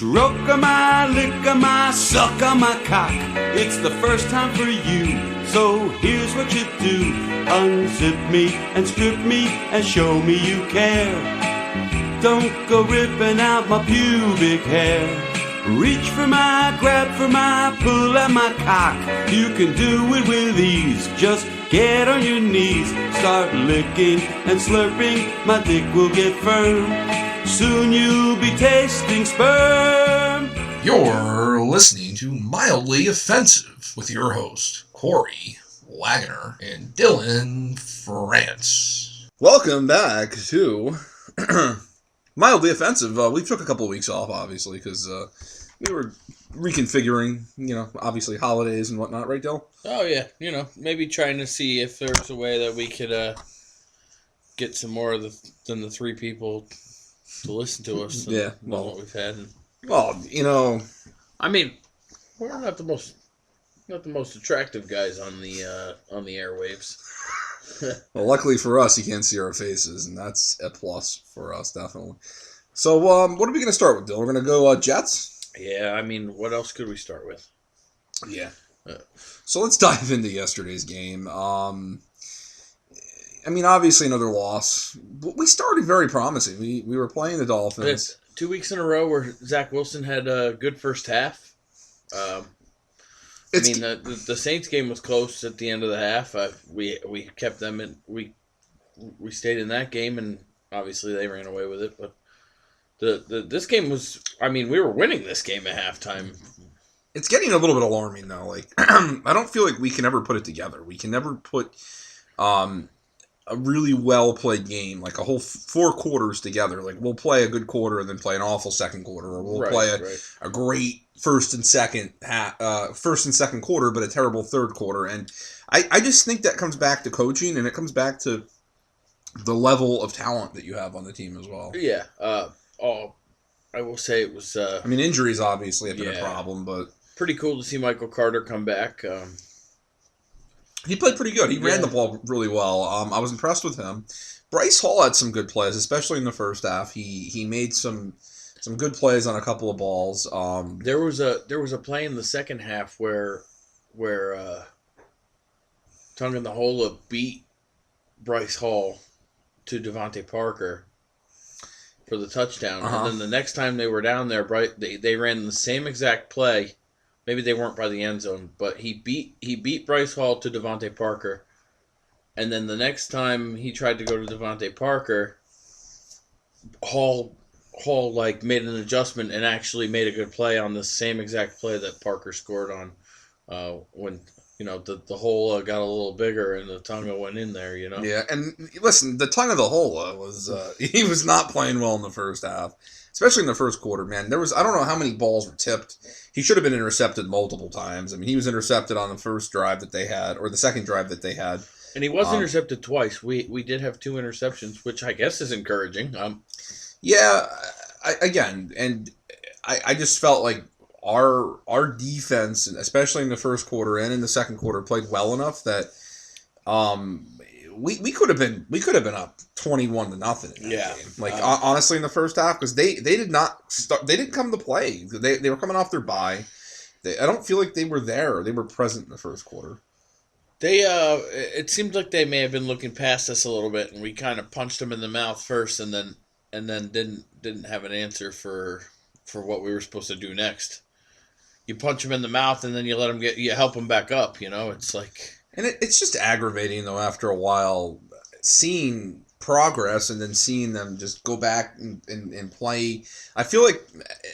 Stroke on my, lick on my, suck on my cock. It's the first time for you, so here's what you do. Unzip me and strip me and show me you care. Don't go ripping out my pubic hair. Reach for my, grab for my, pull at my cock. You can do it with ease, just get on your knees. Start licking and slurping, my dick will get firm. Soon you'll be tasting sperm. You're listening to Mildly Offensive with your host, Corey Wagner and Dylan France. Welcome back to Mildly Offensive. We took a couple of weeks off, obviously, because we were reconfiguring, obviously holidays and whatnot, right, Dill? Oh, yeah. Maybe trying to see if there's a way that we could get some more than the three people to listen to us than what we've had. I mean, we're not the most attractive guys on the airwaves. Well, luckily for us, you can't see our faces, and that's a plus for us, definitely. So, what are we going to start with, Dill? We're going to go Jets? Yeah, I mean, what else could we start with? Yeah. So let's dive into yesterday's game. Obviously another loss. We started very promising. We were playing the Dolphins. It's 2 weeks in a row where Zach Wilson had a good first half. The Saints game was close at the end of the half. We kept them in. We stayed in that game, and obviously they ran away with it. But this game was. We were winning this game at halftime. It's getting a little bit alarming though. Like I don't feel like we can ever put it together. We can never put a really well played game, like a whole 4 quarters together. Like we'll play a good quarter and then play an awful second quarter, or we'll play a great first and second quarter, but a terrible third quarter. And I just think that comes back to coaching, and it comes back to the level of talent that you have on the team as well. Yeah. I will say it was. Injuries obviously have been a problem, but pretty cool to see Michael Carter come back. He played pretty good. He ran the ball really well. I was impressed with him. Bryce Hall had some good plays, especially in the first half. He made some good plays on a couple of balls. There was a play in the second half where Tagovailoa beat Bryce Hall to Devontae Parker for the touchdown, and then the next time they were down there, they ran the same exact play. Maybe they weren't by the end zone, but he beat Bryce Hall to Devontae Parker, and then the next time he tried to go to Devontae Parker, Hall made an adjustment and actually made a good play on the same exact play that Parker scored on, when the hole got a little bigger and the Tonga went in there. Yeah, and listen, the Tonga the hole was he was not playing well in the first half. Especially in the first quarter, man. I don't know how many balls were tipped. He should have been intercepted multiple times. He was intercepted on the first drive that they had, or the second drive that they had. And he was intercepted twice. We did have 2 interceptions, which I guess is encouraging. I just felt like our defense, especially in the first quarter and in the second quarter, played well enough that we could have been up 21-0 in that game. Honestly, in the first half, because they didn't come to play. They were coming off their bye. I don't feel like they were there. They were present in the first quarter. It seemed like they may have been looking past us a little bit, and we kind of punched them in the mouth first, and then didn't have an answer for what we were supposed to do next. You punch them in the mouth, and then you help them back up. It's like. And it's just aggravating, though, after a while, seeing progress and then seeing them just go back and play. I feel like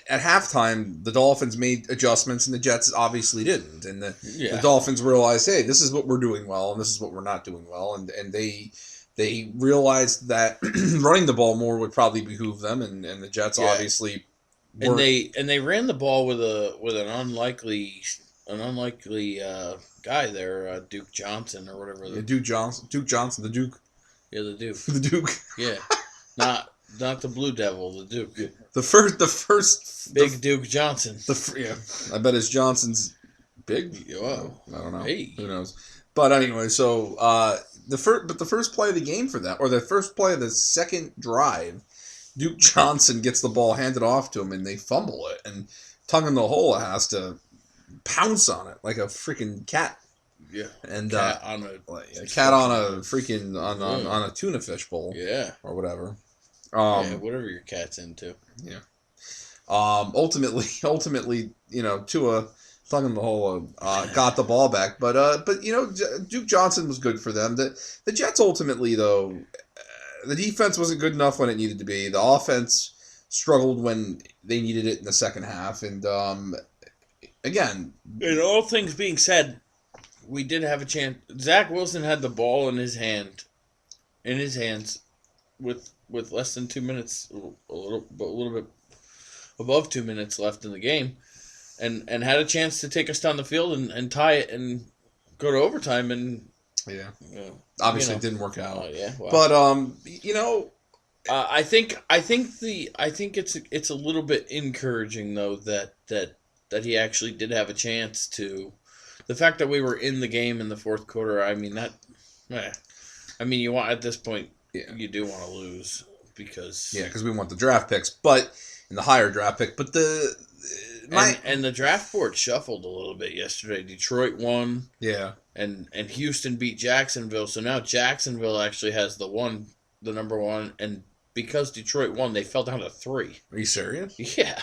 at halftime, the Dolphins made adjustments and the Jets obviously didn't. And the Dolphins realized, hey, this is what we're doing well and this is what we're not doing well. And they realized that running the ball more would probably behoove them, and the Jets obviously weren't. And they ran the ball with an unlikely guy there, Duke Johnson or whatever. Duke Johnson, the Duke. Yeah, the Duke. The Duke. Yeah, not the Blue Devil, the Duke. Yeah. The first Duke Johnson. I bet his Johnson's big. Whoa. I don't know. Hey. Who knows? But anyway, so the first play of the game for that, or the first play of the second drive, Duke Johnson gets the ball handed off to him, and they fumble it, and Tongue in the Hole has to pounce on it like a freaking cat. Yeah. And Cat on a cat on a freaking on a tuna fish bowl. Yeah. Or whatever. Yeah, whatever your cat's into. Yeah. Ultimately, Tua, Tongue in the Hole, got the ball back, but Duke Johnson was good for them. The Jets ultimately, though, the defense wasn't good enough when it needed to be. The offense struggled when they needed it in the second half, and again, and all things being said, we did have a chance. Zach Wilson had the ball in his hands, with less than 2 minutes, a little bit above 2 minutes left in the game, and had a chance to take us down the field and tie it and go to overtime, and obviously it didn't work out. Well. But I think it's a little bit encouraging though that he actually did have a chance to. The fact that we were in the game in the fourth quarter, I mean you want at this point, you do want to lose because we want the draft picks, but in the higher draft pick, but the draft board shuffled a little bit yesterday. Detroit won, and Houston beat Jacksonville, so now Jacksonville actually has the number one, and because Detroit won, they fell down to 3. Are you serious? Yeah.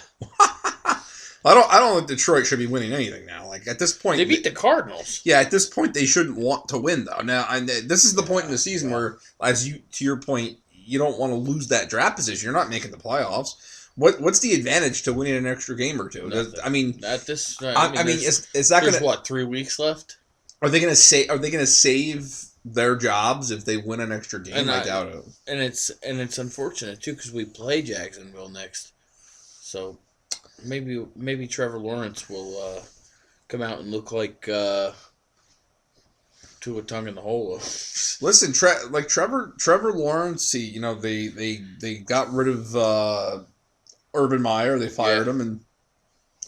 I don't think Detroit should be winning anything now. Like at this point, they beat the Cardinals. Yeah, at this point they shouldn't want to win though. Now, this is the point in the season where, to your point, you don't want to lose that draft position. You're not making the playoffs. What's the advantage to winning an extra game or two? Nothing. I mean, at this, is that going to 3 weeks left? Are they going to save their jobs if they win an extra game? I doubt it. And it's unfortunate too because we play Jacksonville next, so. Maybe Trevor Lawrence will come out and look like Tua Tongue in the Hole. Listen, Trevor Lawrence. They got rid of Urban Meyer. They fired him, and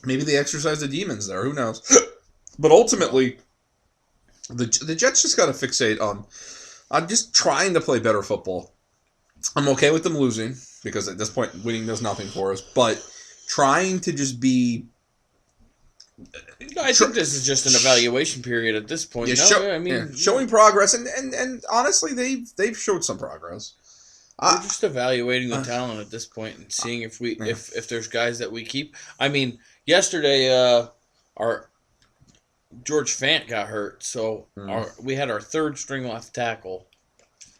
maybe they exercised the demons there. Who knows? But ultimately, the Jets just got to fixate on just trying to play better football. I'm okay with them losing because at this point, winning does nothing for us, but. Trying to just be. I think this is just an evaluation period at this point. Showing progress, and honestly, they've showed some progress. We're just evaluating the talent at this point and seeing if there's guys that we keep. I mean, yesterday, our George Fant got hurt, so we had our third string left tackle.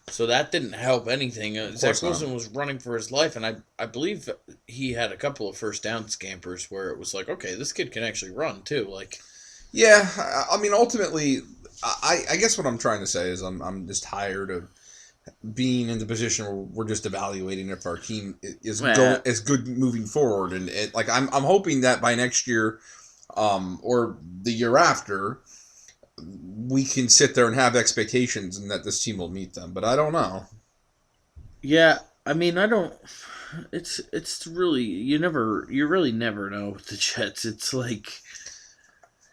So that didn't help anything. Zach Wilson was running for his life, and I believe he had a couple of first down scampers where it was like, okay, this kid can actually run too. Like, yeah, I mean, ultimately, I guess what I'm trying to say is I'm just tired of being in the position where we're just evaluating if our team is good moving forward, and I'm hoping that by next year, or the year after. We can sit there and have expectations and that this team will meet them, but I don't know. Yeah, I mean, I don't. It's really you really never know with the Jets. It's like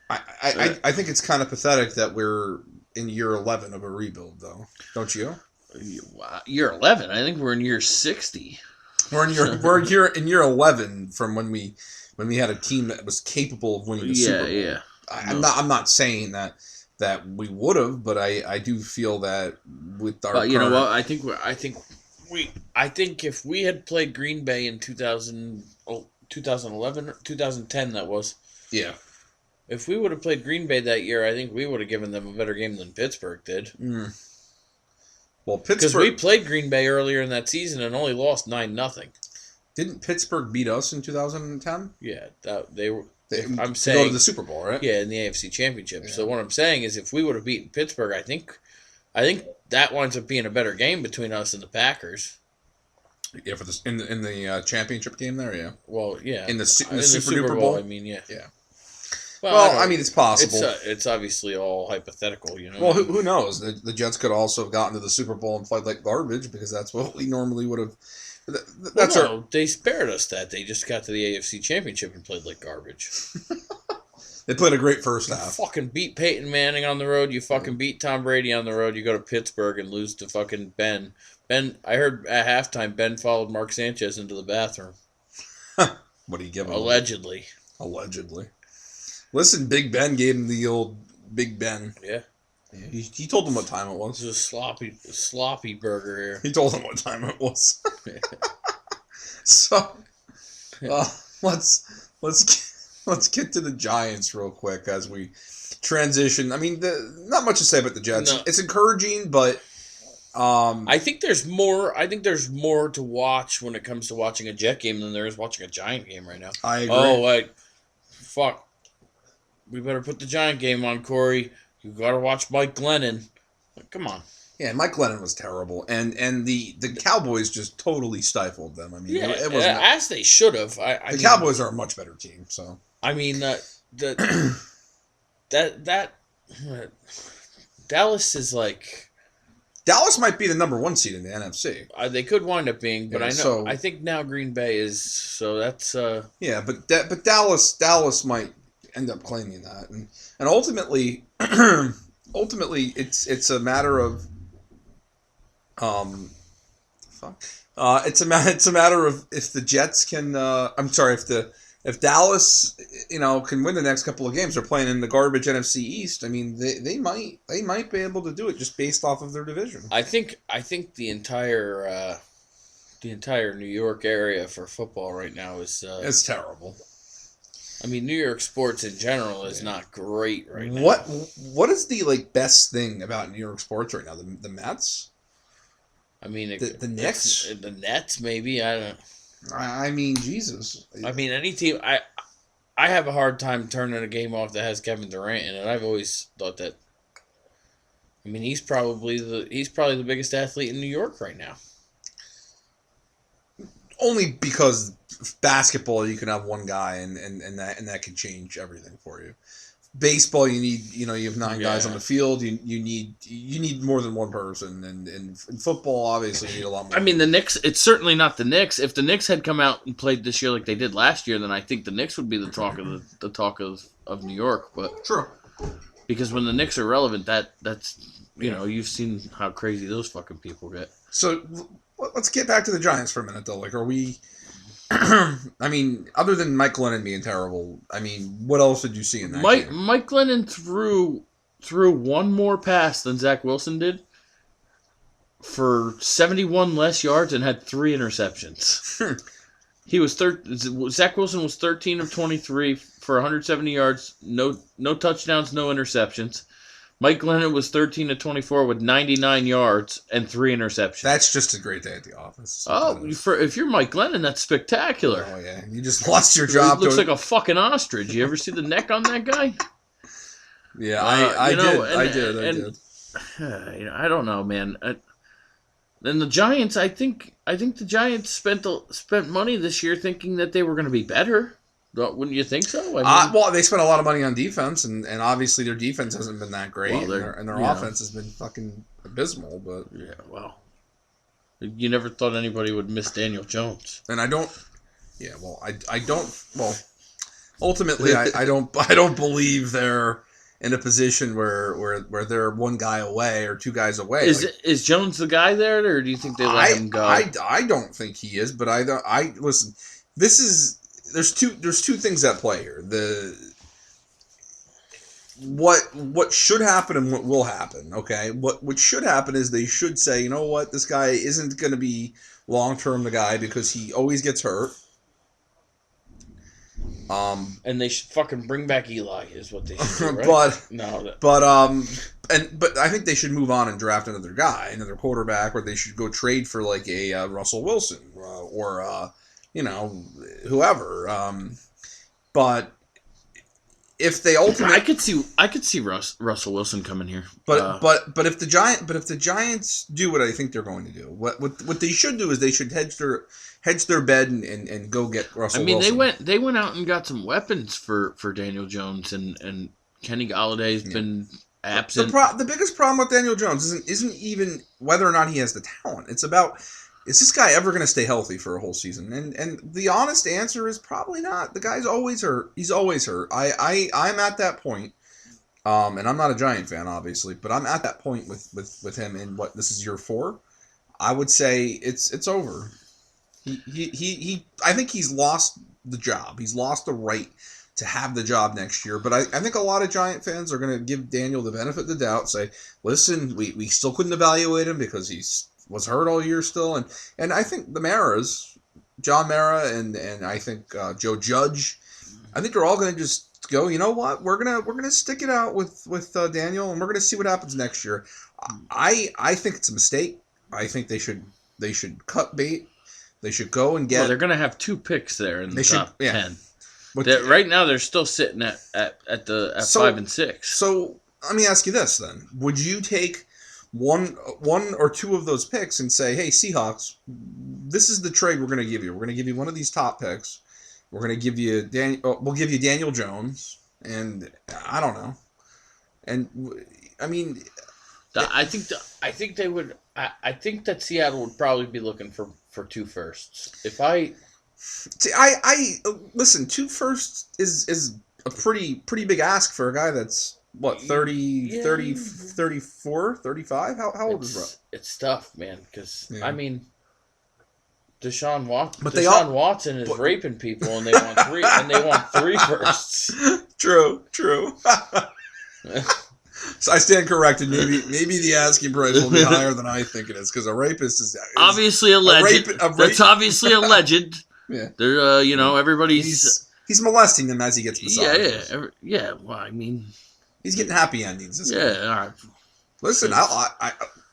I think it's kind of pathetic that we're in year 11 of a rebuild, though. Don't you? Year 11. I think we're in year 60. We're in year 11 from when we had a team that was capable of winning the Super Bowl. Yeah. I'm not saying that we would have, but I do feel that with our you know what, I think if we had played Green Bay in 2011 or 2010, that was. Yeah. If we would have played Green Bay that year, I think we would have given them a better game than Pittsburgh did. Well, Pittsburgh, because we played Green Bay earlier in that season and only lost 9-0. Didn't Pittsburgh beat us in 2010? Yeah, they were. I'm saying go to the Super Bowl, right? Yeah, in the AFC Championship. Yeah. So what I'm saying is, if we would have beaten Pittsburgh, I think that winds up being a better game between us and the Packers. Yeah, for in the championship game there, yeah. Well, yeah, in the Super Bowl. I mean, yeah. Well, I mean, it's possible. It's obviously all hypothetical, you know. Well, who knows? The Jets could also have gotten to the Super Bowl and played like garbage because that's what we normally would have. They spared us that. They just got to the AFC Championship and played like garbage. They played a great first You half. fucking beat Peyton Manning on the road. You fucking beat Tom Brady on the road. You go to Pittsburgh and lose to fucking Ben. Ben, I heard at halftime Ben followed Mark Sanchez into the bathroom. What do you give him? Allegedly. Allegedly. Listen, Big Ben gave him the old Big Ben. Yeah. He told him what time it This was. is a sloppy burger here. He told him what time it was. So, let's get to the Giants real quick as we transition. I mean, not much to say about the Jets. No. It's encouraging, but I think there's more. I think there's more to watch when it comes to watching a Jet game than there is watching a Giant game right now. I agree. Oh, like, fuck. We better put the Giant game on, Corey. You gotta watch Mike Glennon. Like, come on. Yeah, Mike Glennon was terrible, and the Cowboys just totally stifled them. I mean, Yeah, it was as they should have. the Cowboys are a much better team. So I mean, that Dallas is like. Dallas might be the number 1 seed in the NFC. They could wind up being, but Yeah, I think now Green Bay is. So that's. Yeah, but Dallas might end up claiming that, and ultimately, it's a matter of it's a matter of if the Jets can. If Dallas, can win the next couple of games, they're playing in the garbage NFC East. I mean, they might be able to do it just based off of their division. I think the entire New York area for football right now is. It's terrible. I mean, New York sports in general is not great right now. What is the best thing about New York sports right now? The Mets? I mean, the Knicks? The Nets, maybe. I don't. I mean, Jesus. I mean, any team. I have a hard time turning a game off that has Kevin Durant in it. I've always thought that. I mean, he's probably the biggest athlete in New York right now. Only because basketball, you can have one guy and that can change everything for you. Baseball, you need you have 9 guys on the field. You need more than one person, and in football, obviously, you need a lot more. I mean, the Knicks. It's certainly not the Knicks. If the Knicks had come out and played this year like they did last year, then I think the Knicks would be the talk of New York. But true, because when the Knicks are relevant, that's you've seen how crazy those fucking people get. So let's get back to the Giants for a minute, though. Like, are we? I mean, other than Mike Glennon being terrible, I mean, what else did you see in that game? Mike Glennon threw one more pass than Zach Wilson did for 71 less yards and had 3 interceptions. He was Zach Wilson was 13 of 23 for 170 yards, no touchdowns, no interceptions. Mike Glennon was 13 of 24 with 99 yards and 3 interceptions. That's just a great day at the office. Oh, if you're Mike Glennon, that's spectacular. Oh, yeah. You just lost your job. He looks like a fucking ostrich. You ever see the neck on that guy? Yeah, I did. I don't know, man. And the Giants, I think the Giants spent money this year thinking that they were going to be better. Wouldn't you think so? I mean, well, they spent a lot of money on defense, and obviously their defense hasn't been that great, Well, and their offense has been fucking abysmal. But yeah, well, you never thought anybody would miss Daniel Jones. And I don't. Yeah, well, I don't. Well, ultimately, I don't believe they're in a position where they're one guy away or 2 guys away. Is Jones the guy there, or do you think they let him go? I don't think he is, but I listen. This is. There's two things at play here. What should happen and what will happen. Okay, what should happen is they should say, you know what, this guy isn't going to be long term the guy because he always gets hurt. And they should fucking bring back Eli is what they should do, right? but I think they should move on and draft another guy, another quarterback, or they should go trade for like a Russell Wilson or whoever. But if they ultimately, I could see Russell Wilson coming here. But if the Giants do what I think they're going to do, what they should do is they should hedge their bet and go get Russell Wilson. they went out and got some weapons for Daniel Jones and Kenny Galladay's been absent. The biggest problem with Daniel Jones isn't even whether or not he has the talent. It's about is this guy ever going to stay healthy for a whole season? And the honest answer is probably not. The guy's always hurt. He's always hurt. I'm at that point, and I'm not a Giant fan, obviously, but I'm at that point with him in what, this is year 4? I would say it's over. He I think he's lost the job. He's lost the right to have the job next year. But I think a lot of Giant fans are going to give Daniel the benefit of the doubt, say, listen, we still couldn't evaluate him because he was hurt all year still. And I think the Maras, John Mara and I think Joe Judge, I think they're all going to just go, you know what, we're gonna stick it out with Daniel, and we're going to see what happens next year. I think it's a mistake. I think they should cut bait. They should go and get. Well, they're going to have 2 picks there in the top 10. But Right now, they're still sitting at 5 and 6. So let me ask you this then: would you take one or 2 of those picks and say, "Hey, Seahawks, this is the trade we're going to give you. We're going to give you one of these top picks. We're going to give you we'll give you Daniel Jones, and I don't know." And I mean, I think they would. I think that Seattle would probably be looking for 2 firsts. If I listen, 2 firsts is a pretty big ask for a guy that's what, 30, 34, 35? How old is Bro? It's tough, man, because I mean, Deshaun Watson is raping people, and they want 3 firsts. True. So I stand corrected. Maybe the asking price will be higher than I think it is, because a rapist is obviously a legend. That's obviously a legend. Yeah, they're everybody's he's molesting them as he gets massages. Yeah. Well, I mean, he's getting happy endings. All right. Listen,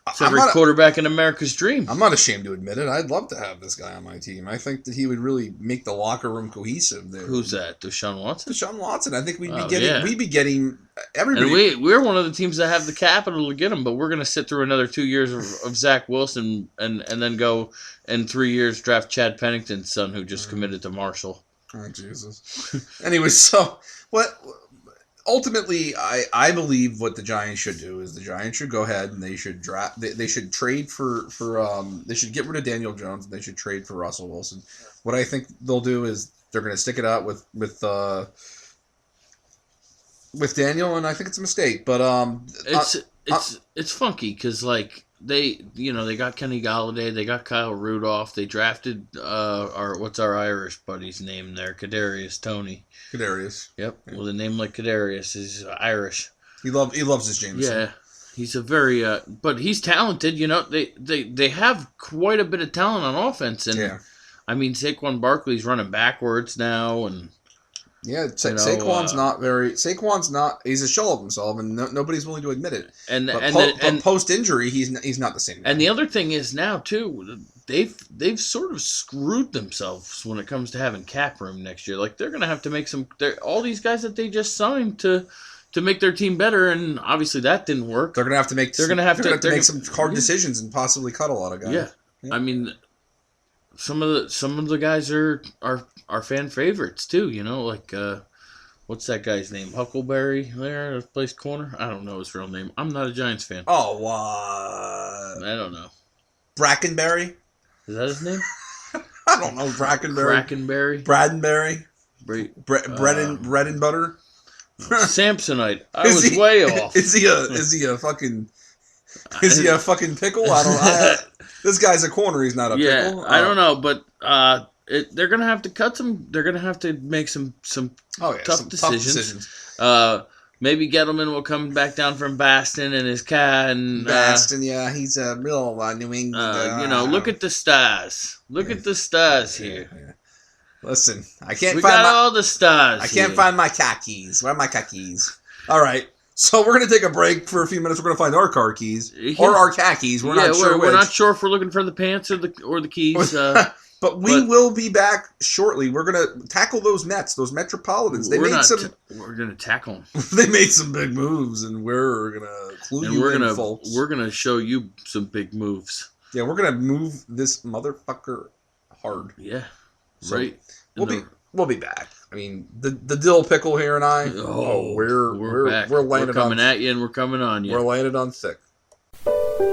it's every quarterback in America's dream. I'm not ashamed to admit it. I'd love to have this guy on my team. I think that he would really make the locker room cohesive. There. Who's that? Deshaun Watson? Deshaun Watson. I think we'd be getting everybody. And we're one of the teams that have the capital to get him, but we're going to sit through another 2 years of Zach Wilson and then go in 3 years draft Chad Pennington's son, who just committed to Marshall. Oh, Jesus. Anyway, so what? Ultimately, I believe what the Giants should do is the Giants should go ahead and they should draft. They should trade for they should get rid of Daniel Jones and they should trade for Russell Wilson. What I think they'll do is they're going to stick it out with Daniel, and I think it's a mistake. But it's funky because like they got Kenny Golladay, they got Kyle Rudolph, they drafted what's our Irish buddy's name there, Kadarius Toney. Kadarius. Yep. Well, the name like Kadarius is Irish. He loves his Jameson. Yeah, he's a very but he's talented. They have quite a bit of talent on offense, and I mean Saquon Barkley's running backwards now, and Saquon's not. He's a shell of himself, and nobody's willing to admit it. And post injury, he's not the same guy. And the other thing is now too, they've sort of screwed themselves when it comes to having cap room next year. Like they're gonna have to make all these guys that they just signed to make their team better, and obviously that didn't work. They're gonna have to make some hard decisions and possibly cut a lot of guys. Yeah. I mean, some of the guys are fan favorites too. Like what's that guy's name? Huckleberry there, plays corner. I don't know his real name. I'm not a Giants fan. Oh, what? I don't know. Brackenberry. Is that his name? I don't know. Brackenberry. Bradenberry. Bread and butter. Samsonite. I was way off. Is he a fucking pickle? I don't. This guy's a corner. He's not a pickle. I don't know, but they're gonna have to cut some. They're gonna have to make some tough decisions. Maybe Gettleman will come back down from Boston and his cat and Boston. He's a real New England. Look at the stars. Look at the stars here. Yeah. Listen, I can't. We got all the stars. I can't find my car keys. Where are my car keys? All right. So we're gonna take a break for a few minutes. We're gonna find our car keys or our khakis. We're not sure. We're not sure if we're looking for the pants or the keys. But we will be back shortly. We're gonna tackle those Mets, those Metropolitans. We're gonna tackle them. They made some big moves, and we're gonna clue you in, folks. We're gonna show you some big moves. Yeah, we're gonna move this motherfucker hard. Yeah, so right. We'll be back. I mean, the dill pickle here and I. We're back. We're laying it on. We're coming at you, and we're coming on you. We're laying it on thick.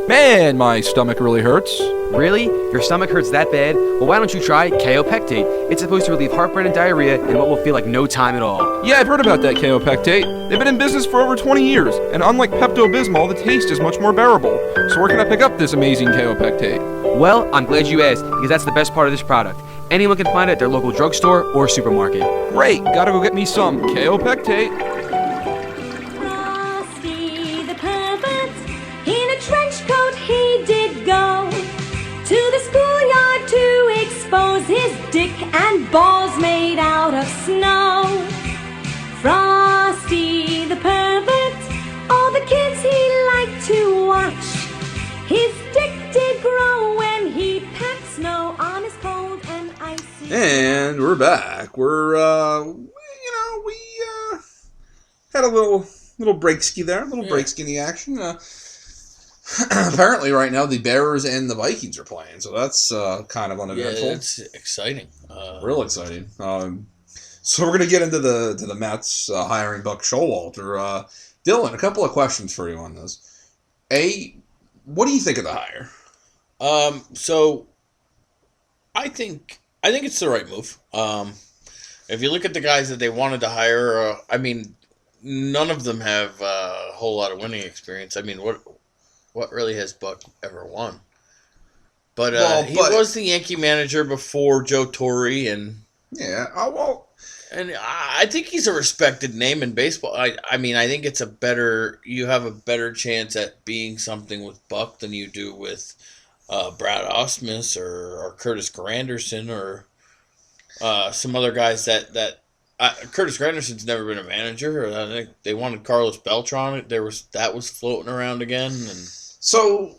Man, my stomach really hurts. Really? Your stomach hurts that bad? Well, why don't you try Kaopectate? It's supposed to relieve heartburn and diarrhea in what will feel like no time at all. Yeah, I've heard about that Kaopectate. They've been in business for over 20 years, and unlike Pepto-Bismol, the taste is much more bearable. So where can I pick up this amazing Kaopectate? Well, I'm glad you asked, because that's the best part of this product. Anyone can find it at their local drugstore or supermarket. Great, gotta go get me some Kaopectate. Frosty the Perfect, in a trench coat he did go to the schoolyard to expose his dick and balls made out of snow. Frosty the Perfect, all the kids he liked to watch. His dick did grow when he packed snow on his cold and icy. And we're back. We're, we had a little break ski there, a little break ski in the action. Apparently, right now the Bears and the Vikings are playing, so that's kind of uneventful. Yeah, it's exciting. Real exciting. So we're gonna get into the Mets hiring Buck Showalter. Dylan, a couple of questions for you on this. What do you think of the hire? So I think it's the right move. If you look at the guys that they wanted to hire, I mean, none of them have a whole lot of winning experience. I mean, what really has Buck ever won? But he was the Yankee manager before Joe Torre, and and I think he's a respected name in baseball. I mean, I think it's you have a better chance at being something with Buck than you do with Brad Ausmus or Curtis Granderson or some other guys that Curtis Granderson's never been a manager. I think they wanted Carlos Beltran. That was floating around again. And so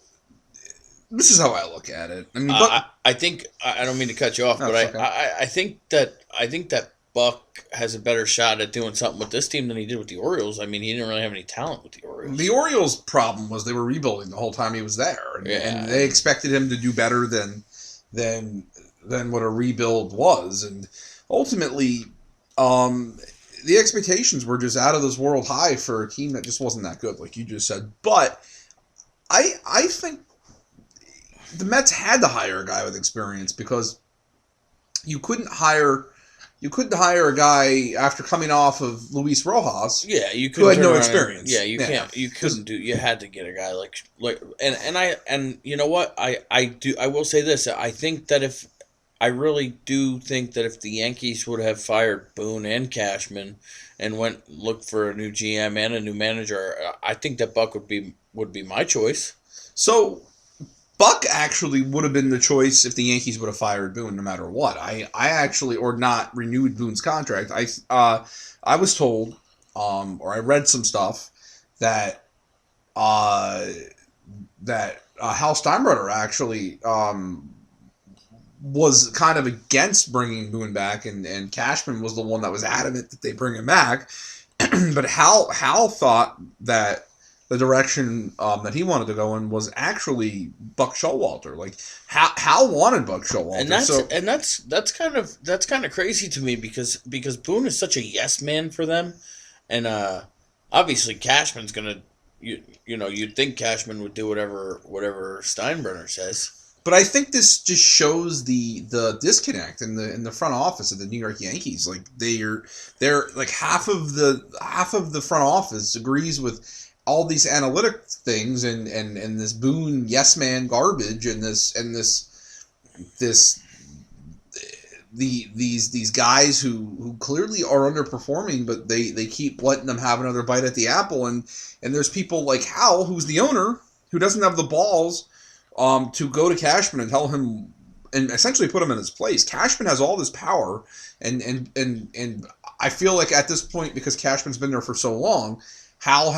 this is how I look at it. I mean, I think I don't mean to cut you off, but okay. I think that Buck has a better shot at doing something with this team than he did with the Orioles. I mean, he didn't really have any talent with the Orioles. The Orioles' problem was they were rebuilding the whole time he was there, and they expected him to do better than what a rebuild was, and ultimately, the expectations were just out of this world high for a team that just wasn't that good, like you just said. But I think the Mets had to hire a guy with experience because you couldn't hire a guy after coming off of Luis Rojas. Yeah, you who had no experience. Yeah, you can't. You couldn't do. You had to get a guy like and you know what? I will say this. I really do think that if the Yankees would have fired Boone and Cashman and looked for a new GM and a new manager, I think that Buck would be my choice. So Buck actually would have been the choice if the Yankees would have fired Boone no matter what. I actually, or not renewed Boone's contract. I was told, or I read some stuff that Hal Steinbrenner actually was kind of against bringing Boone back, and Cashman was the one that was adamant that they bring him back. But Hal thought that the direction that he wanted to go in was actually Buck Showalter. Like Hal wanted Buck Showalter, and that's kind of crazy to me because Boone is such a yes man for them, and obviously Cashman's gonna you'd think Cashman would do whatever Steinbrenner says. But I think this just shows the disconnect in the front office of the New York Yankees. Like they're like half of the front office agrees with all these analytic things and this Boone yes man garbage and these guys who clearly are underperforming, but they keep letting them have another bite at the apple, and there's people like Hal, who's the owner, who doesn't have the balls to go to Cashman and tell him and essentially put him in his place. Cashman has all this power, and I feel like at this point, because Cashman's been there for so long, Hal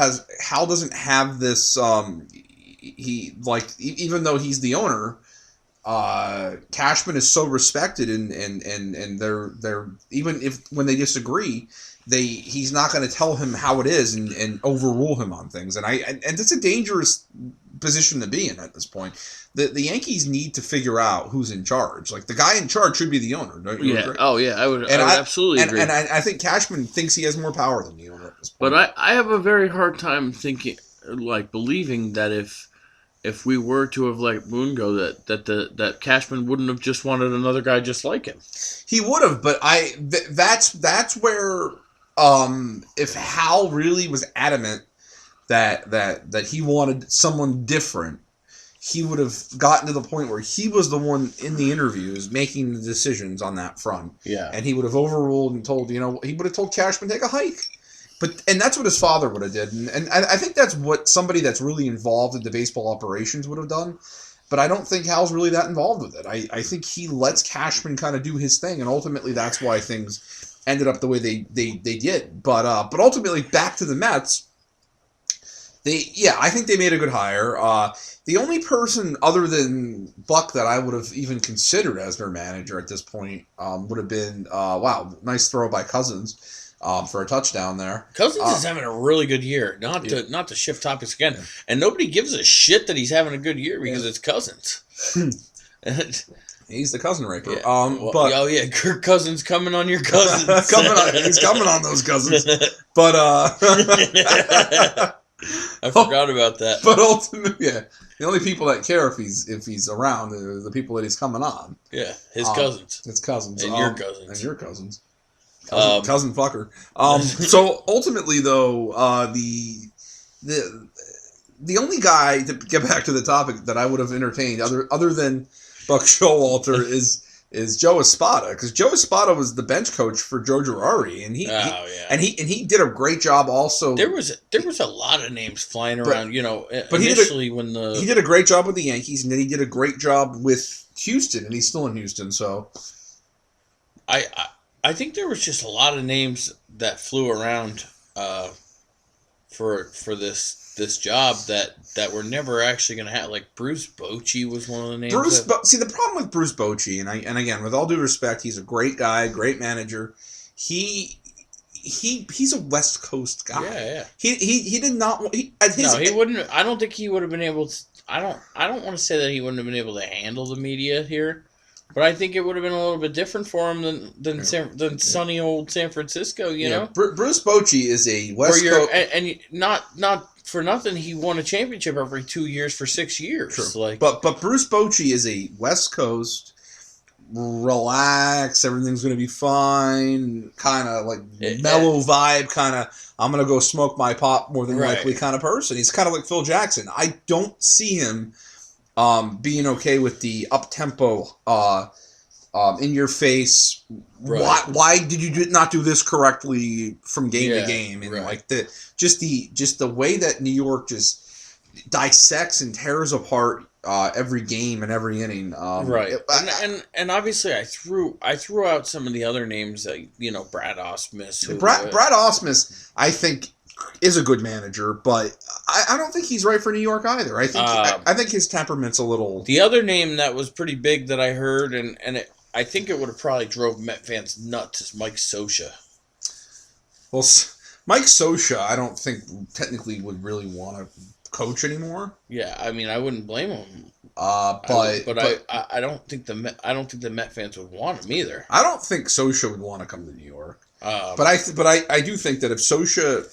doesn't have this. Even though he's the owner, Cashman is so respected, and they're even if when they disagree, he's not going to tell him how it is and overrule him on things. And it's a dangerous position to be in at this point. The Yankees need to figure out who's in charge. Like the guy in charge should be the owner. Don't you agree? Oh yeah, I would absolutely agree. And I think Cashman thinks he has more power than the owner at this point. But I have a very hard time believing that if if we were to have let Boone go, that Cashman wouldn't have just wanted another guy just like him. He would have, but that's where if Hal really was adamant that he wanted someone different, he would have gotten to the point where he was the one in the interviews making the decisions on that front. Yeah. And he would have overruled and told, he would have told Cashman, take a hike. And that's what his father would have did. And I think that's what somebody that's really involved in the baseball operations would have done. But I don't think Hal's really that involved with it. I think he lets Cashman kind of do his thing, and ultimately that's why things ended up the way they did. But ultimately, back to the Mets, I think they made a good hire. The only person other than Buck that I would have even considered as their manager at this point would have been, nice throw by Cousins for a touchdown there. Cousins is having a really good year. Not to shift topics again, and nobody gives a shit that he's having a good year because it's Cousins. He's the cousin raker. Kirk Cousins coming on your cousins. He's coming on those cousins. But I forgot about that. But ultimately, the only people that care if he's around are the people that he's coming on. Yeah, his cousins. His cousins. And your cousins. And your cousins. Cousin fucker. So ultimately, though, the only guy, to get back to the topic, that I would have entertained other than Buck Showalter is Joe Espada, because Joe Espada was the bench coach for Joe Girardi, and he did a great job. Also, there was a lot of names flying around. But he did a great job with the Yankees, and then he did a great job with Houston, and he's still in Houston. So, I think there was just a lot of names that flew around for this job that we're never actually going to have. Like Bruce Bochy was one of the names. See, the problem with Bruce Bochy, and again, with all due respect, he's a great guy, great manager. He's a West Coast guy. Yeah. He did not. He wouldn't. I don't think he would have been able to. I don't want to say that he wouldn't have been able to handle the media here, but I think it would have been a little bit different for him than sunny old San Francisco. You know, Bruce Bochy is a West Coast, and not for nothing. He won a championship every 2 years for 6 years. True. But Bruce Bochy is a West Coast, relax, everything's going to be fine, kind of like mellow vibe, kind of, I'm going to go smoke my pot more than likely kind of person. He's kind of like Phil Jackson. I don't see him being okay with the up-tempo, in your face, why did you not do this correctly from game to game? And like just the way that New York just dissects and tears apart every game and every inning. And obviously I threw out some of the other names, like, Brad Ausmus. Brad Ausmus, I think, is a good manager, but I don't think he's right for New York either. I think his temperament's a little. The other name that was pretty big that I heard, I think it would have probably drove Met fans nuts, is Mike Scioscia. Well, Mike Scioscia, I don't think technically would really want to coach anymore. Yeah, I mean, I wouldn't blame him. I don't think the Met fans would want him either. I don't think Scioscia would want to come to New York. But I do think that if Scioscia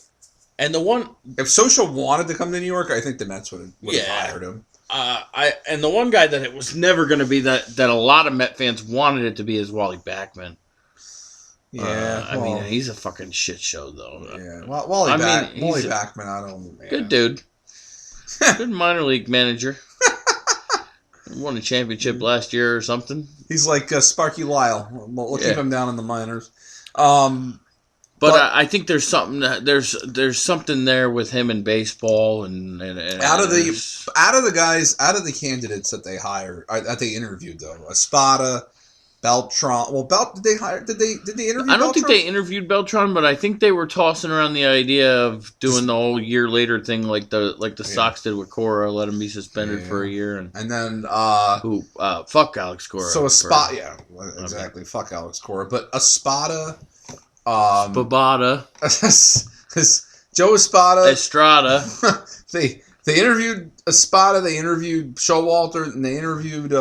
wanted to come to New York, I think the Mets would have hired him. And the one guy that it was never going to be that a lot of Met fans wanted it to be is Wally Backman. Yeah, I mean, he's a fucking shit show though. Yeah, Wally Backman, I don't. Yeah. Good dude, good minor league manager. Won a championship last year or something. He's like Sparky Lyle. We'll keep him down in the minors. But I think there's something there's something there with him in baseball and out of the candidates that they hired, that they interviewed though, Espada, Beltran. Well, did they interview? I don't think they interviewed Beltran, but I think they were tossing around the idea of doing the whole year later thing, like the Sox did with Cora, let him be suspended for a year, and then fuck Alex Cora. So Espada, exactly, fuck Alex Cora, but Espada. Babada. Joe Espada. Estrada. They interviewed Espada, they interviewed Showalter, and they interviewed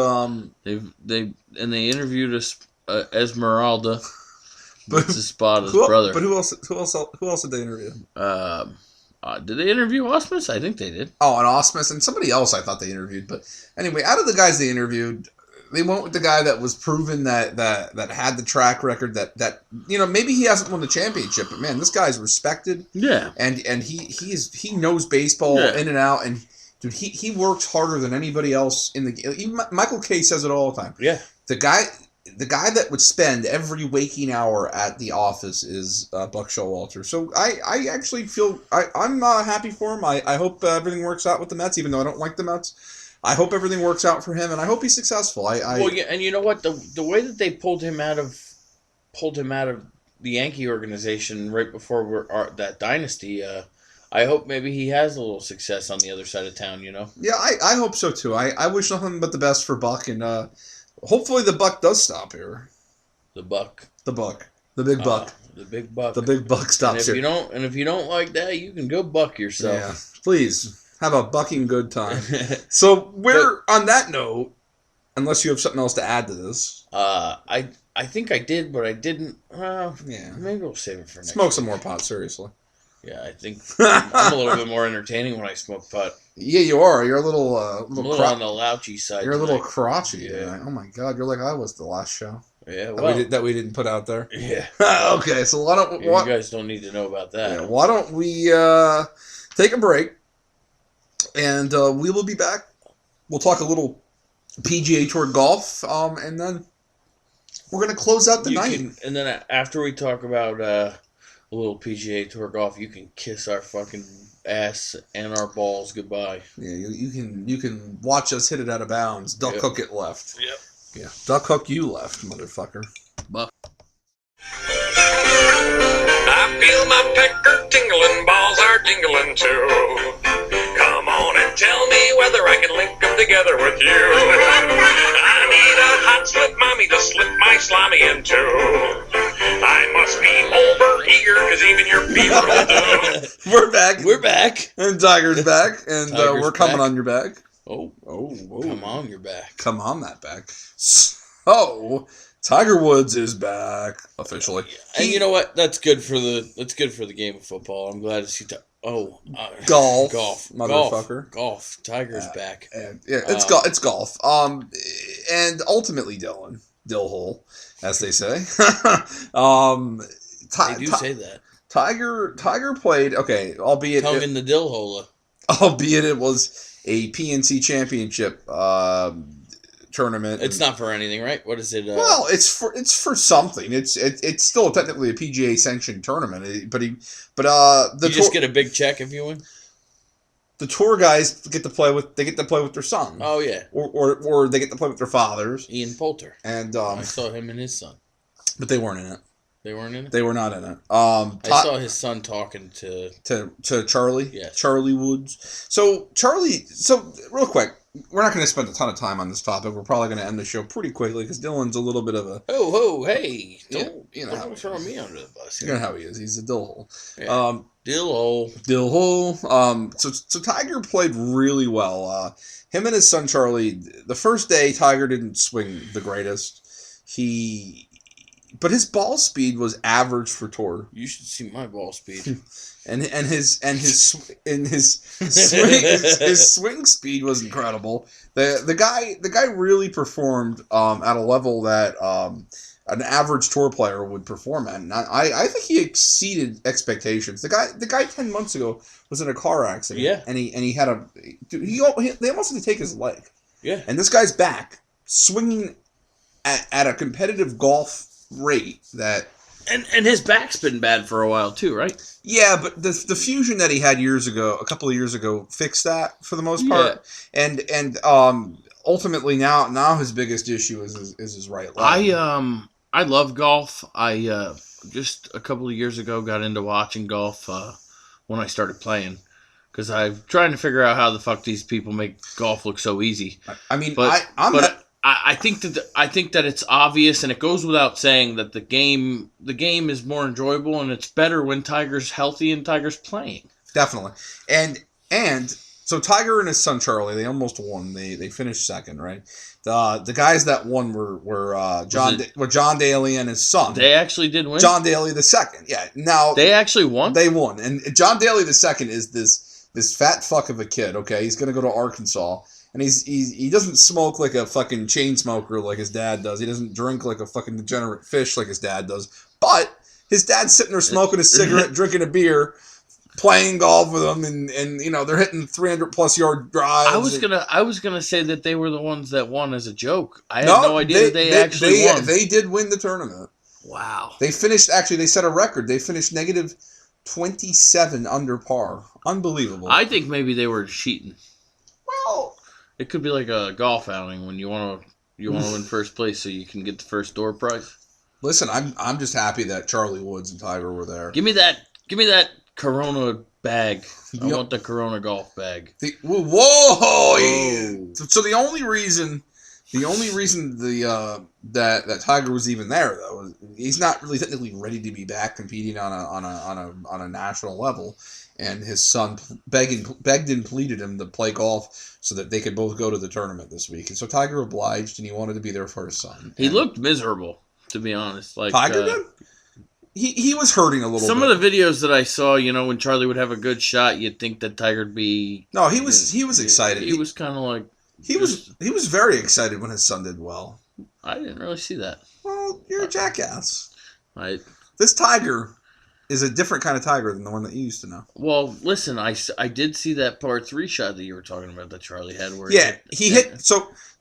they interviewed Esmeralda. But Espada's brother. But who else did they interview? Did they interview Ausmus? I think they did. Oh, and Ausmus and somebody else I thought they interviewed. But anyway, out of the guys they interviewed, they went with the guy that was proven that had the track record that maybe he hasn't won the championship, but man, this guy's respected. Yeah. And he knows baseball in and out, and dude, he works harder than anybody else in the. Michael Kay says it all the time. Yeah. The guy that would spend every waking hour at the office is Buck Showalter. So I actually feel I'm happy for him. I hope everything works out with the Mets, even though I don't like the Mets. I hope everything works out for him, and I hope he's successful. Well, yeah, and you know what? The way that they pulled him out of the Yankee organization right before that dynasty. I hope maybe he has a little success on the other side of town. Yeah, I hope so too. I wish nothing but the best for Buck, and hopefully the Buck does stop here. The Buck. The Buck. The big Buck. The big Buck. The big Buck stops here. If you don't like that, you can go buck yourself. Yeah, please. Have a bucking good time. So on that note, unless you have something else to add to this. I think I did, but I didn't. Yeah. Maybe we'll save it for next Smoke week. some more pot, seriously. Yeah, I think I'm a little bit more entertaining when I smoke pot. Yeah, you are. You're a little I'm a little on the louchy side. You're a little tonight. crotchety. Yeah. Oh my God, you're like I was the last show. Yeah, well, that we didn't put out there. Yeah. Okay, so why don't You guys don't need to know about that. Yeah, why don't we take a break, and we will be back. We'll talk a little PGA Tour golf, and then we're gonna close out the night. And then after we talk about a little PGA Tour golf, you can kiss our fucking ass and our balls goodbye. Yeah, you can watch us hit it out of bounds. Duck hook it left. Yep. Yeah, duck hook you left, motherfucker. Buck. I feel my pecker tingling, balls are tingling too. Come on and tell me whether I can link them together with you. I need a hot slip mommy to slip my slimy into. I must be over eager, cause even your fever will do. We're back. We're back. And Tiger's back, and Tiger's we're coming back. on your back. Oh, come on, you're back. Come on that back. So, Tiger Woods is back officially. And you know what? That's good for the game of football. I'm glad to see. Golf, golf, motherfucker. Golf. Tiger's back. And, yeah, it's golf. And ultimately, Dillhole, as they say. They do say that. Tiger played albeit Tongue in the dill hole. Albeit it was a PNC Championship tournament. It's not for anything, right? What is it? Well, it's for something. It's still technically a PGA sanctioned tournament. But you just get a big check if you win. The tour guys get to play with their son. Oh yeah. Or they get to play with their fathers. Ian Poulter. And I saw him and his son. But they weren't in it. They weren't in it? They were not in it. I saw his son talking to Charlie. Yes. Charlie Woods. So real quick, we're not going to spend a ton of time on this topic. We're probably going to end the show pretty quickly because Dylan's a little bit of a... Hey. Don't throw me under the bus. You know how he is. He's a dill hole. Yeah. Dill hole. So Tiger played really well. Him and his son Charlie, the first day, Tiger didn't swing the greatest. But his ball speed was average for tour. You should see my ball speed. And his swing speed was incredible. The guy really performed at a level that an average tour player would perform at. And I think he exceeded expectations. The guy 10 months ago was in a car accident. Yeah. And he had they almost had to take his leg. Yeah. And this guy's back swinging at a competitive golf rate that. And his back's been bad for a while too, right? Yeah, but the fusion that he had a couple of years ago, fixed that for the most part. Yeah. And ultimately now his biggest issue is his right leg. I love golf. I just a couple of years ago got into watching golf when I started playing because I'm trying to figure out how the fuck these people make golf look so easy. I mean, I think that it's obvious, and it goes without saying that the game is more enjoyable, and it's better when Tiger's healthy and Tiger's playing. Definitely, and So Tiger and his son Charlie, they almost won. They finished second, right? The guys that won were John Daly and his son. They actually did win. John Daly the second. Yeah. Now they actually won. They won, and John Daly the second is this fat fuck of a kid. Okay, he's gonna go to Arkansas. And he doesn't smoke like a fucking chain smoker like his dad does. He doesn't drink like a fucking degenerate fish like his dad does. But his dad's sitting there smoking a cigarette, drinking a beer, playing golf with him, and you know they're hitting 300+ yard drives. I was gonna say that they were the ones that won as a joke. I had no idea that they actually won. They did win the tournament. Wow. They finished. Actually, they set a record. They finished negative 27 under par. Unbelievable. I think maybe they were cheating. Well. It could be like a golf outing when you want to win first place so you can get the first door prize. Listen, I'm just happy that Charlie Woods and Tiger were there. Give me that Corona bag. I want the Corona golf bag. Whoa! So the only reason that Tiger was even there though is he's not really technically ready to be back competing on a national level. And his son begged and pleaded him to play golf so that they could both go to the tournament this week. And so Tiger obliged, and he wanted to be there for his son. He looked miserable, to be honest. Like Tiger did? He was hurting a little bit. Some of the videos that I saw, you know, when Charlie would have a good shot, you'd think that Tiger'd be... No, he was excited. He was kind of like... He was very excited when his son did well. I didn't really see that. Well, you're a jackass. This Tiger is a different kind of Tiger than the one that you used to know. Well, listen, I did see that par 3 shot that you were talking about that Charlie had. Where he hit.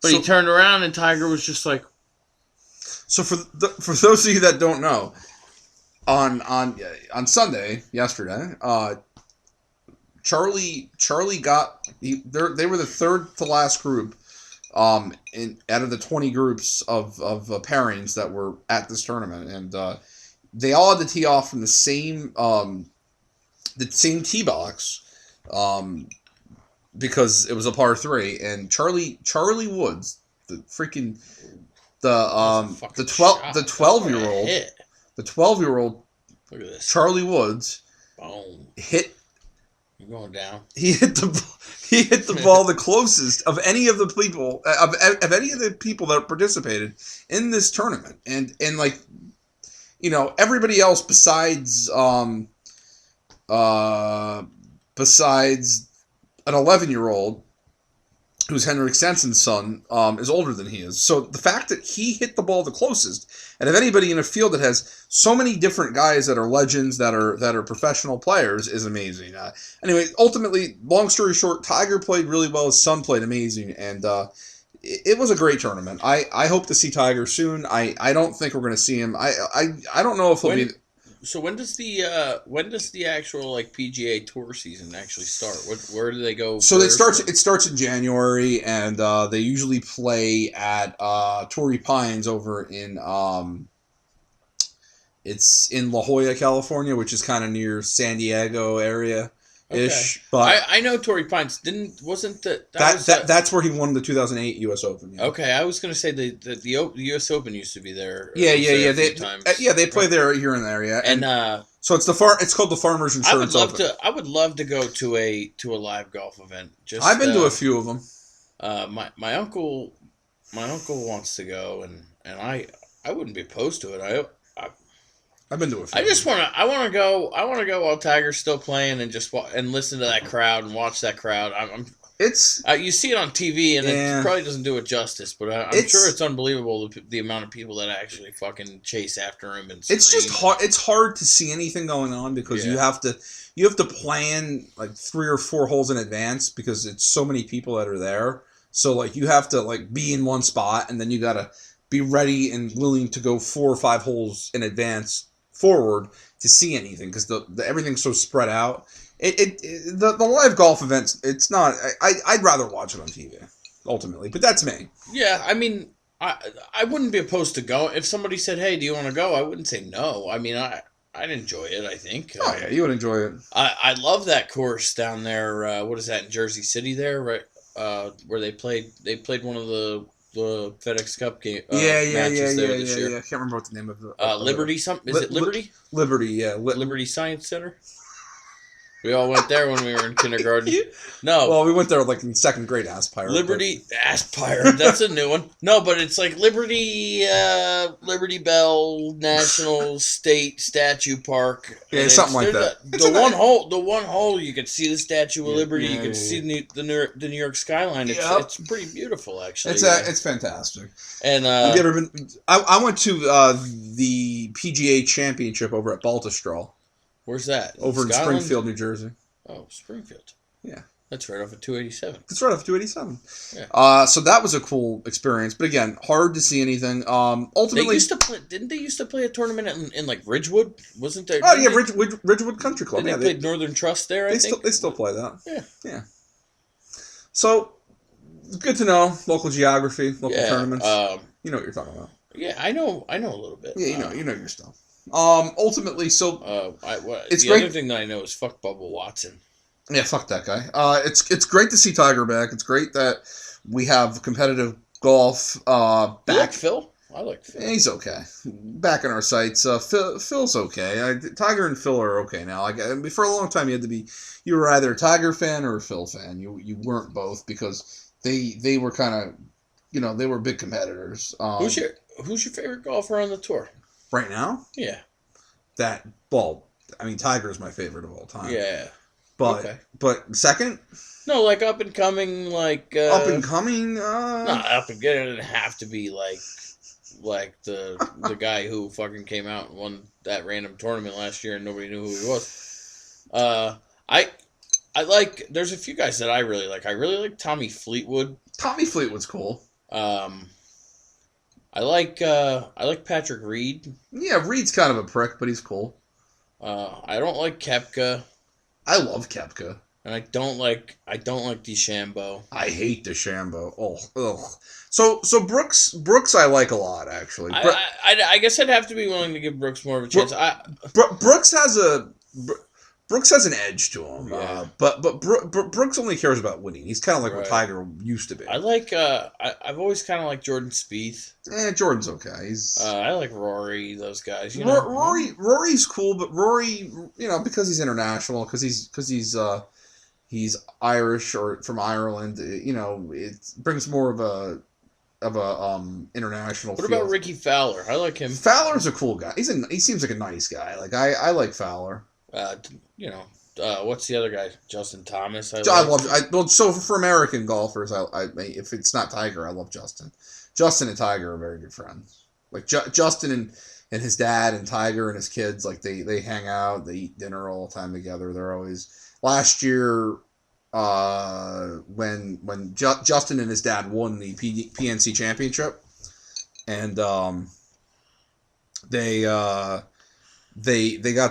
But he turned around and Tiger was just like. So for those of you that don't know, on Sunday yesterday, Charlie got they were the third to last group, out of the 20 groups of pairings that were at this tournament, and. They all had to tee off from the same tee box, because it was a par 3, and Charlie Woods, the 12-year-old Charlie Woods, boom, hit. You're going down. He hit the ball the closest of any of the people of any of the people that participated in this tournament, and like. You know, everybody else besides an 11-year-old, who's Henrik Stensson's son, is older than he is. So the fact that he hit the ball the closest, and if anybody in a field that has so many different guys that are legends, that are professional players, is amazing. Anyway, ultimately, long story short, Tiger played really well. His son played amazing, and it was a great tournament. I hope to see Tiger soon. I don't think we're going to see him. I don't know if he'll be. So when does the actual like PGA Tour season actually start? Where do they go? So it starts in January, and they usually play at Torrey Pines over in it's in La Jolla, California, which is kind of near San Diego area. Ish, okay. But I know Torrey Pines that's where he won the 2008 U.S. Open. Yeah. Okay, I was going to say the U.S. Open used to be there. Yeah. They play there here and there. Yeah, and so it's called the Farmers Insurance Open. I would love to go to a live golf event. I've been to a few of them. My uncle wants to go, and I wouldn't be opposed to it. I've been to a few. I want to go while Tiger's still playing and just and listen to that crowd and watch that crowd. You see it on TV and it probably doesn't do it justice, but I'm sure it's unbelievable the amount of people that actually fucking chase after him and it's just hard. It's hard to see anything going on because you have to plan like 3 or 4 holes in advance because it's so many people that are there. So like you have to like be in one spot and then you gotta be ready and willing to go 4 or 5 holes in advance forward to see anything because everything's so spread out. The live golf events, it's not. I'd rather watch it on TV ultimately, but that's me. Yeah, I mean, I wouldn't be opposed to go if somebody said, "Hey, do you want to go?" I wouldn't say no. I mean, I'd enjoy it. I think. Oh yeah, you would enjoy it. I love that course down there. What is that in Jersey City? There, right? Where they played one of the FedEx Cup game matches there this year. I can't remember what the name of the Liberty. Is it Liberty? Liberty, yeah. Liberty Science Center. We all went there when we were in kindergarten. No. Well, we went there like in second grade, Aspire. Liberty Aspire. That's a new one. No, but it's like Liberty Bell National State Statue Park. Yeah, And something like there's that. The one hole you could see the Statue of Liberty. You could see the New York skyline. It's pretty beautiful, actually. It's fantastic. And have you ever been? I went to the PGA Championship over at Baltusrol. Where's that? Over in Scotland? Springfield, New Jersey. Oh, Springfield. Yeah. That's right off of 287. That's right off 287. Yeah. So that was a cool experience, but again, hard to see anything. Ultimately, They used to play. Didn't they used to play a tournament in like Ridgewood? Wasn't there? Oh yeah, Ridgewood Country Club. They played Northern Trust there. I think they still play that. Yeah. So good to know local geography, local tournaments. You know what you're talking about. Yeah, I know a little bit. Yeah, you know your stuff. Ultimately, so it's the great. Other thing that I know is fuck Bubba Watson. Yeah, fuck that guy. It's great to see Tiger back. It's great that we have competitive golf back. You like Phil? I like Phil. Yeah, he's okay. Back in our sights. Phil's okay. Tiger and Phil are okay now. For a long time, you were either a Tiger fan or a Phil fan. You weren't both because they were kind of, they were big competitors. Who's your favorite golfer on the tour? Right now? Yeah. Tiger is my favorite of all time. Yeah. But second? No, like up and coming, like up and coming. Not up and coming. It didn't have to be like the guy who fucking came out and won that random tournament last year and nobody knew who he was. I like. There's a few guys that I really like. I really like Tommy Fleetwood. Tommy Fleetwood's cool. I like Patrick Reed. Yeah, Reed's kind of a prick, but he's cool. I don't like Koepka. I love Koepka. And I don't like DeChambeau. I hate DeChambeau. Oh, ugh. So Brooks I like a lot, actually. I guess I'd have to be willing to give Brooks more of a chance. Brooks has an edge to him. Yeah. But Brooks only cares about winning. He's kind of like what Tiger used to be. I like I've always kind of liked Jordan Spieth. Jordan's okay. I like Rory, those guys. Rory's cool, but Rory, because he's international, because he's Irish or from Ireland, it brings more of a international. What about Ricky Fowler? I like him. Fowler's a cool guy. He seems like a nice guy. Like I like Fowler. What's the other guy? Justin Thomas. So for American golfers, if it's not Tiger, I love Justin. Justin and Tiger are very good friends. Like Justin and his dad and Tiger and his kids, like they hang out, they eat dinner all the time together. They're always. Last year, when Justin and his dad won the PNC Championship, and they got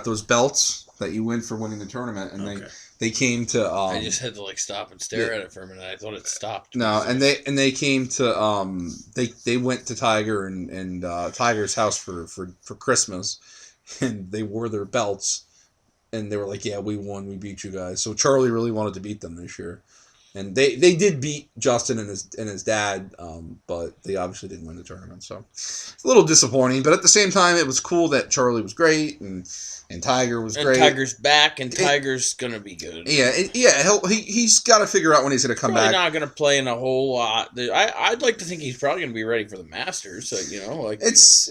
those belts that you win for winning the tournament, and they came to. I just had to stop and stare at it for a minute. I thought it stopped. No, and they came to they went to Tiger and Tiger's house for Christmas, and they wore their belts, and they were like, "Yeah, we won. We beat you guys." So Charlie really wanted to beat them this year, and they did beat Justin and his dad, but they obviously didn't win the tournament. So it's a little disappointing, but at the same time, it was cool that Charlie was great and Tiger was great. Tiger's back, and Tiger's gonna be good. Yeah. He's got to figure out when he's gonna come back. Not gonna play in a whole lot. I'd like to think he's probably gonna be ready for the Masters. So it's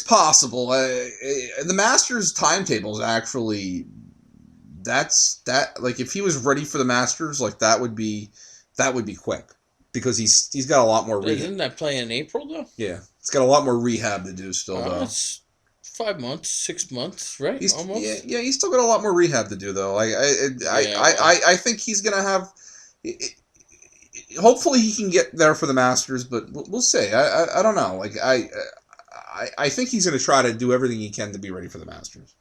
possible. The Masters timetable is actually if he was ready for the Masters, that would be quick because he's got a lot more. Isn't that play in April though? Yeah, he's got a lot more rehab to do still though. It's 5 months, 6 months, right? Almost. Yeah, he's still got a lot more rehab to do though. I think he's gonna have. Hopefully he can get there for the Masters, but we'll see. I don't know. I think he's gonna try to do everything he can to be ready for the Masters.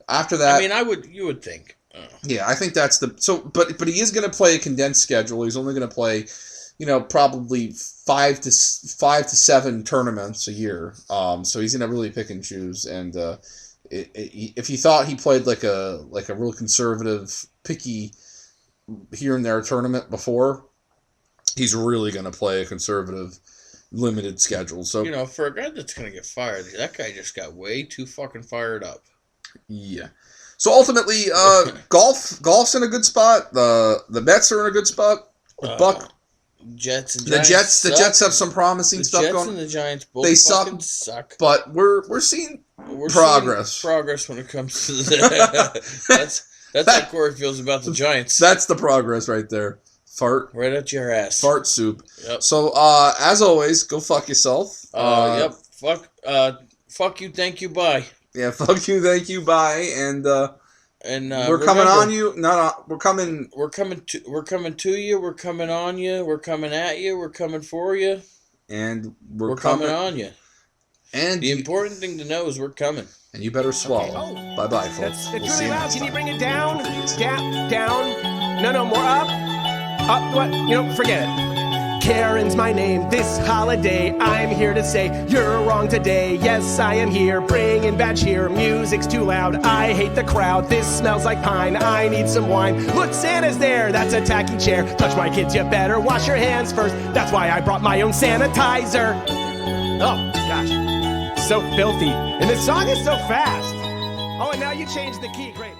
After that, you would think. Yeah, I think that's but he is gonna play a condensed schedule. He's only gonna play, probably 5 to 7 tournaments a year. So he's gonna really pick and choose. And if he thought he played like a real conservative, picky here and there tournament before, he's really gonna play a conservative, limited schedule. So for a guy that's gonna get fired, that guy just got way too fucking fired up. Yeah. So ultimately, golf's in a good spot. The Mets are in a good spot. The Jets and the Giants Jets have some promising the stuff Jets going. and the Giants both They fucking suck. suck. But we're seeing We're progress. seeing progress when it comes to the. That's how Corey feels about the Giants. That's the progress right there. Fart. Right at your ass. Fart soup. Yep. So, as always, go fuck yourself. Yep. Fuck you. Thank you. Bye. Yeah. Fuck you. Thank you. Bye. And we're coming remember, on you. We're coming. We're coming to you. We're coming on you. We're coming at you. We're coming for you. And we're coming on you. And the important thing to know is we're coming. And you better swallow. Okay. Oh. Bye-bye, folks. It's We'll see really you loud. next Can you time. bring it down? Down. No, more up. Up. What? Forget it. Karen's my name this holiday. I'm here to say you're wrong today. Yes, I am here, bringing bad cheer. Music's too loud. I hate the crowd. This smells like pine. I need some wine. Look, Santa's there. That's a tacky chair. Touch my kids, you better wash your hands first. That's why I brought my own sanitizer. Oh, gosh. So filthy. And this song is so fast. Oh, and now you changed the key. Great.